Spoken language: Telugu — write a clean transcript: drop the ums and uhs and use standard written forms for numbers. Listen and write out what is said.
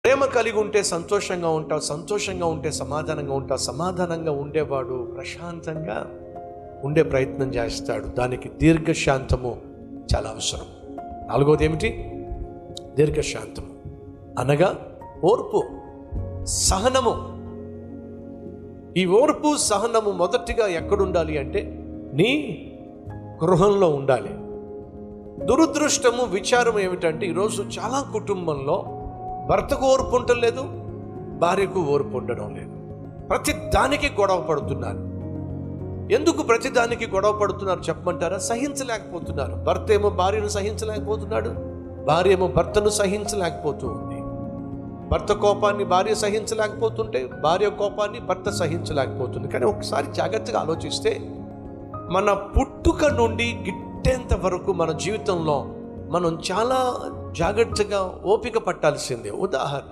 ప్రేమ కలిగి ఉంటే సంతోషంగా ఉంటావు, సంతోషంగా ఉంటే సమాధానంగా ఉంటావు. సమాధానంగా ఉండేవాడు ప్రశాంతంగా ఉండే ప్రయత్నం చేస్తాడు. దానికి దీర్ఘశాంతము చాలా అవసరం. నాలుగోది ఏమిటి? దీర్ఘశాంతము అనగా ఓర్పు, సహనము. ఈ ఓర్పు సహనము మొదటిగా ఎక్కడుండాలి అంటే నీ గృహంలో ఉండాలి. దురదృష్టము, విచారం ఏమిటంటే ఈరోజు చాలా కుటుంబంలో భర్తకు ఓర్పు ఉండటం లేదు, భార్యకు ఓర్పు ఉండడం లేదు. ప్రతి దానికి గొడవ పడుతున్నారు. ఎందుకు ప్రతి దానికి గొడవ పడుతున్నారు చెప్పమంటారా? సహించలేకపోతున్నారు. భర్త ఏమో భార్యను సహించలేకపోతున్నాడు, భార్య ఏమో భర్తను సహించలేకపోతూ ఉంది. భర్త కోపాన్ని భార్య సహించలేకపోతుంటే భార్య కోపాన్ని భర్త సహించలేకపోతుంది. కానీ ఒకసారి జాగ్రత్తగా ఆలోచిస్తే మన పుట్టుక నుండి గిట్టేంత వరకు మన జీవితంలో మనం చాలా జాగ్రత్తగా ఓపిక పట్టాల్సిందే. ఉదాహరణ,